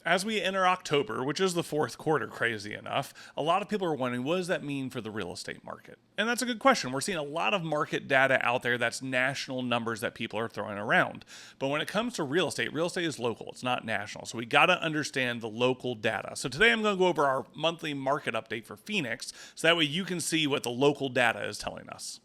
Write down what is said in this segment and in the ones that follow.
as we enter October, which is the fourth quarter, crazy enough, a lot of people are wondering, what does that mean for the real estate market? And that's a good question. We're seeing a lot of market data out there that's national numbers that people are throwing around. But when it comes to real estate is local. It's not national. So we got to understand the local data. So today I'm going to go over our monthly market update for Phoenix, so that way you can see what the local data is telling us.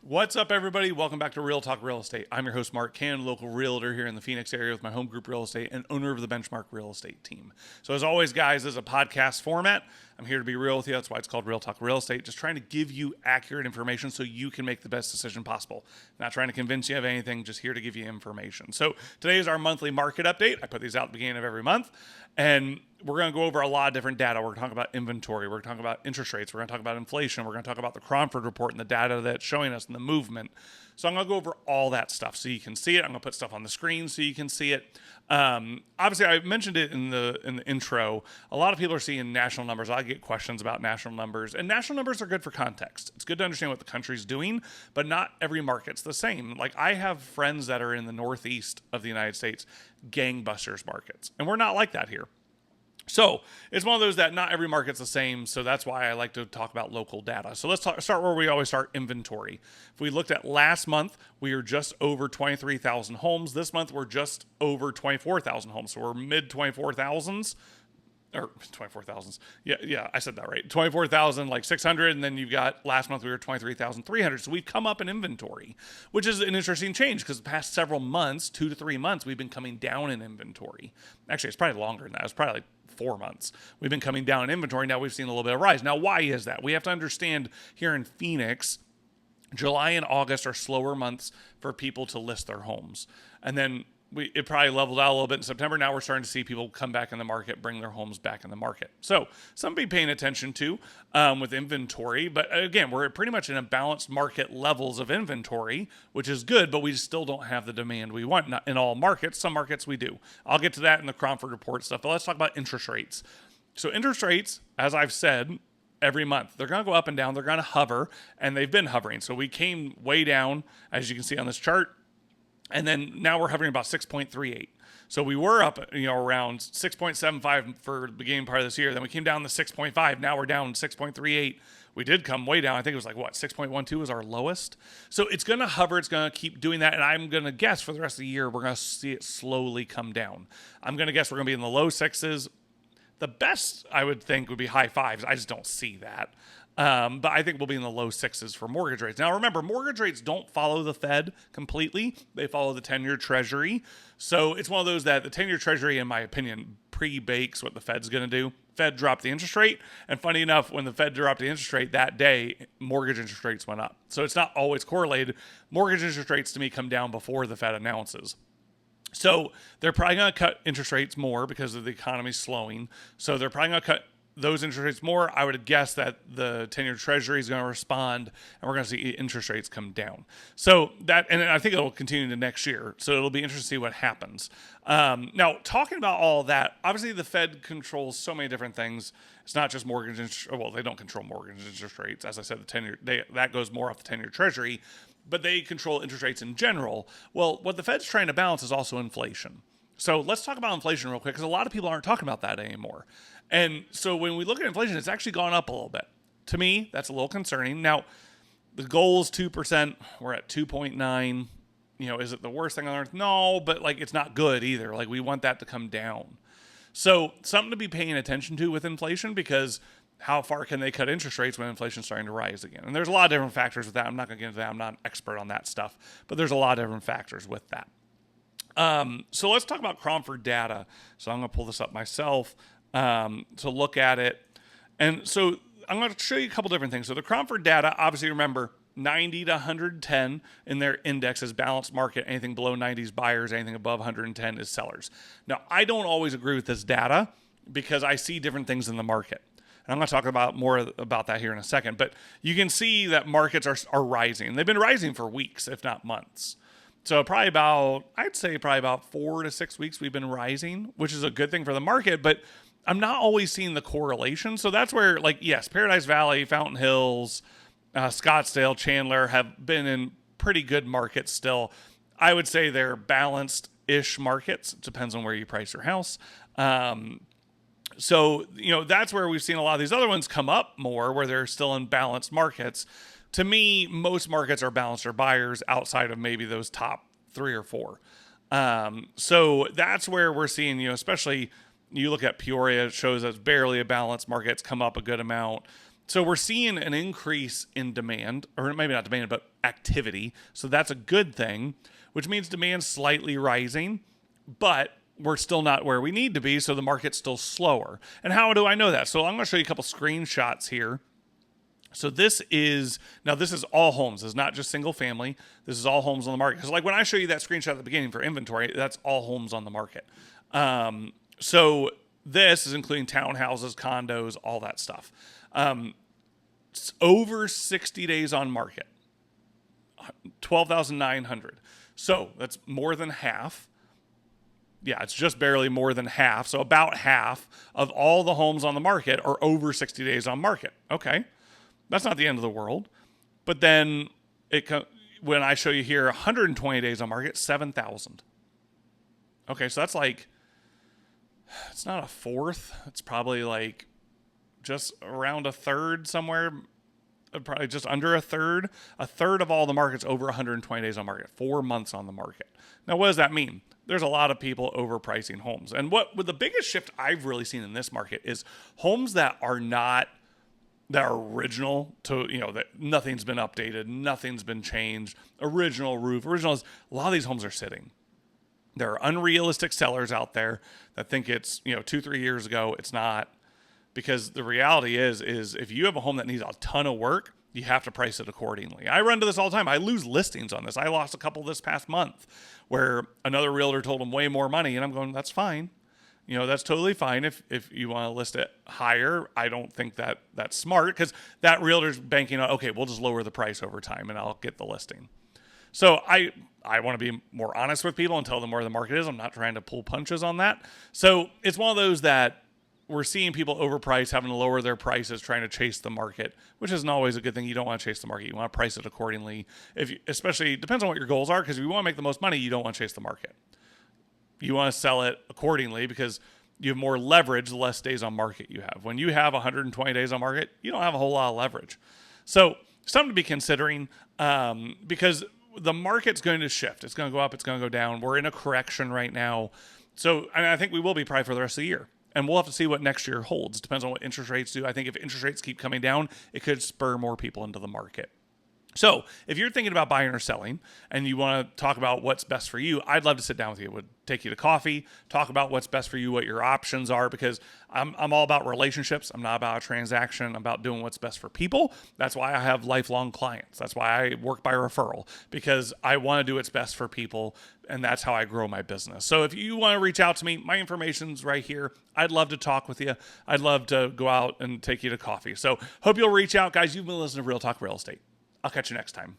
What's up, everybody? Welcome back to Real Talk Real Estate. I'm your host, Mark Cannon, local realtor here in the Phoenix area with my home group real estate and owner of the Benchmark Real Estate team. So as always, guys, this is a podcast format. I'm here to be real with you. That's why it's called Real Talk Real Estate. Just trying to give you accurate information so you can make the best decision possible. Not trying to convince you of anything, just here to give you information. So today is our monthly market update. I put these out at the beginning of every month. And we're going to go over a lot of different data. We're going to talk about inventory. We're going to talk about interest rates. We're going to talk about inflation. We're going to talk about the Cromford report and the data that's showing us and the movement. So I'm going to go over all that stuff so you can see it. I'm going to put stuff on the screen so you can see it. Obviously, I mentioned it in the intro. A lot of people are seeing national numbers. I get questions about national numbers, and national numbers are good for context. It's good to understand what the country's doing, but not every market's the same. Like, I have friends that are in the northeast of the United States, gangbusters markets, and we're not like that here. So it's one of those that not every market's the same, so that's why I like to talk about local data. So let's start where we always start, inventory. If we looked at last month, we were just over 23,000 homes. This month, we're just over 24,000 homes, so we're mid 24,000s. Or 24,000s. Yeah, I said that right. 24,000, like 600, and then you've got last month we were 23,300. So we've come up in inventory, which is an interesting change because the past several months, 2 to 3 months, we've been coming down in inventory. Actually, it's probably longer than that. It's probably like 4 months. We've been coming down in inventory. Now we've seen a little bit of rise. Now, why is that? We have to understand here in Phoenix, July and August are slower months for people to list their homes. And then it probably leveled out a little bit in September. Now we're starting to see people come back in the market, bring their homes back in the market. So something to be paying attention to with inventory. But again, we're pretty much in a balanced market levels of inventory, which is good, but we still don't have the demand we want. Not in all markets. Some markets we do. I'll get to that in the Cromford report stuff. But let's talk about interest rates. So interest rates, as I've said, every month, they're going to go up and down. They're going to hover, and they've been hovering. So we came way down, as you can see on this chart. And then now we're hovering about 6.38. So we were up, around 6.75 for the beginning part of this year. Then we came down to 6.5. Now we're down 6.38. We did come way down. I think it was like, 6.12 was our lowest. So it's going to hover. It's going to keep doing that. And I'm going to guess for the rest of the year, we're going to see it slowly come down. I'm going to guess we're going to be in the low sixes. The best, I would think, would be high fives. I just don't see that. But I think we'll be in the low sixes for mortgage rates. Now, remember, mortgage rates don't follow the Fed completely. They follow the 10-year Treasury. So it's one of those that the 10-year Treasury, in my opinion, pre-bakes what the Fed's going to do. Fed dropped the interest rate. And funny enough, when the Fed dropped the interest rate that day, mortgage interest rates went up. So it's not always correlated. Mortgage interest rates, to me, come down before the Fed announces. So they're probably going to cut interest rates more because of the economy slowing. So they're probably going to cut those interest rates more. I would guess that the 10-year Treasury is going to respond, and we're going to see interest rates come down. So that, and I think it'll continue into next year. So it'll be interesting to see what happens. Now, talking about all that, obviously the Fed controls so many different things. It's not just mortgage interest. Well, they don't control mortgage interest rates. As I said, the 10-year that goes more off the 10-year Treasury, but they control interest rates in general. Well, what the Fed's trying to balance is also inflation. So let's talk about inflation real quick, because a lot of people aren't talking about that anymore. And so when we look at inflation, it's actually gone up a little bit. To me, that's a little concerning. Now, the goal is 2%. We're at 2.9. Is it the worst thing on earth? No, but it's not good either. We want that to come down. So something to be paying attention to with inflation, because how far can they cut interest rates when inflation's starting to rise again? And there's a lot of different factors with that. I'm not going to get into that. I'm not an expert on that stuff, but there's a lot of different factors with that. So let's talk about Cromford data. So I'm going to pull this up myself to look at it. And so I'm going to show you a couple different things. So the Cromford data, obviously remember, 90 to 110 in their index is balanced market. Anything below 90 is buyers. Anything above 110 is sellers. Now, I don't always agree with this data because I see different things in the market. And I'm going to talk about more about that here in a second. But you can see that markets are rising. They've been rising for weeks, if not months. So I'd say probably about 4 to 6 weeks we've been rising, which is a good thing for the market. But I'm not always seeing the correlation. So that's where, like, yes, Paradise Valley, Fountain Hills, Scottsdale, Chandler have been in pretty good markets still. I would say they're balanced-ish markets. It depends on where you price your house. So, that's where we've seen a lot of these other ones come up more, where they're still in balanced markets. To me, most markets are balanced or buyers outside of maybe those top 3 or 4. So that's where we're seeing, especially you look at Peoria, it shows us barely a balanced market. It's come up a good amount. So we're seeing an increase in demand, or maybe not demand, but activity. So that's a good thing, which means demand's slightly rising, but we're still not where we need to be. So the market's still slower. And how do I know that? So I'm going to show you a couple screenshots here. So this is all homes. It's not just single family. This is all homes on the market. Because like when I show you that screenshot at the beginning for inventory, that's all homes on the market. So this is including townhouses, condos, all that stuff. It's over 60 days on market, 12,900. So that's more than half. Yeah, it's just barely more than half. So about half of all the homes on the market are over 60 days on market. Okay. That's not the end of the world. But then when I show you here 120 days on market, 7,000. Okay, so that's like, it's not a fourth. It's probably like just around a third somewhere, probably just under a third. A third of all the markets over 120 days on market, 4 months on the market. Now, what does that mean? There's a lot of people overpricing homes. And with the biggest shift I've really seen in this market is homes that are original to, that nothing's been updated, nothing's been changed, original roof, a lot of these homes are sitting. There are unrealistic sellers out there that think it's, 2-3 years ago. It's not, because the reality is if you have a home that needs a ton of work, you have to price it accordingly. I run into this all the time. I lose listings on this. I lost a couple this past month where another realtor told them way more money, and I'm going, that's fine. That's totally fine if you want to list it higher. I don't think that's smart, because that realtor's banking on, okay, we'll just lower the price over time and I'll get the listing. So I want to be more honest with people and tell them where the market is. I'm not trying to pull punches on that. So it's one of those that we're seeing people overprice, having to lower their prices, trying to chase the market, which isn't always a good thing. You don't want to chase the market. You want to price it accordingly. Especially, it depends on what your goals are, because if you want to make the most money, you don't want to chase the market. You want to sell it accordingly, because you have more leverage the less days on market you have. When you have 120 days on market, you don't have a whole lot of leverage. So something to be considering, because the market's going to shift. It's going to go up. It's going to go down. We're in a correction right now. So I think we will be probably for the rest of the year. And we'll have to see what next year holds. Depends on what interest rates do. I think if interest rates keep coming down, it could spur more people into the market. So if you're thinking about buying or selling and you want to talk about what's best for you, I'd love to sit down with you. Would take you to coffee, talk about what's best for you, what your options are, because I'm all about relationships. I'm not about a transaction. I'm about doing what's best for people. That's why I have lifelong clients. That's why I work by referral, because I want to do what's best for people, and that's how I grow my business. So if you want to reach out to me, my information's right here. I'd love to talk with you. I'd love to go out and take you to coffee. So hope you'll reach out, guys. You've been listening to Real Talk Real Estate. I'll catch you next time.